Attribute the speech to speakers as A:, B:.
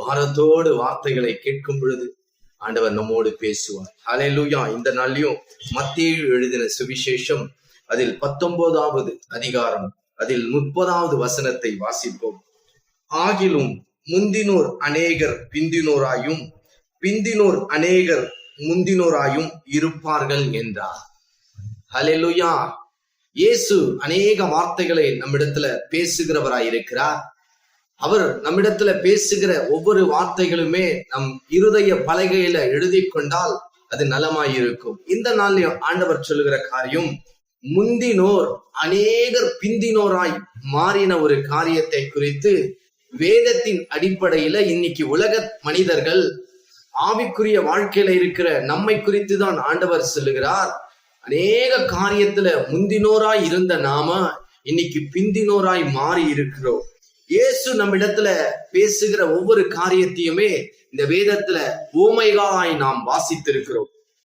A: பாரத்தோடு வார்த்தைகளை கேட்கும் பொழுது ஆண்டவர் நம்மோடு பேசுவார். ஹல்லேலூயா. இந்த நாளையும் மத்தேயு எழுதின சுவிசேஷம் அதில் 19வது அதிகாரம் அதில் 30வது வசனத்தை வாசிப்போம். ஆகிலும் முந்தினோர் அநேகர் பிந்தினோராயும் பிந்தினோர் அநேகர் முந்தினோராயும் இருப்பார்கள் என்றார். ஹல்லேலூயா. இயேசு அநேக வார்த்தைகளை நம்மிடத்துல பேசுகிறவராயிருக்கிறார். அவர் நம்மிடத்துல பேசுகிற ஒவ்வொரு வார்த்தைகளுமே நம் இருதய பலகையில எழுதி கொண்டால் அது நலமாயிருக்கும். இந்த நாளில் ஆண்டவர் சொல்லுகிற காரியம், முந்தினோர் அநேகர் பிந்தினோராய் மாறின ஒரு காரியத்தை குறித்து வேதத்தின் அடிப்படையில இன்னைக்கு உலக மனிதர்கள் ஆவிக்குரிய வாழ்க்கையில இருக்கிற நம்மை குறித்து தான் ஆண்டவர் சொல்லுகிறார். அநேக காரியத்துல முந்தினோராய் இருந்த நாம இன்னைக்கு பிந்தினோராய் மாறி இருக்கிறோம். இயேசு நம்மிடத்துல பேசுகிற ஒவ்வொரு காரியத்தையுமே இந்த வேதத்துல ஓமைகாய் நாம் வாசித்திருக்கிறோம்.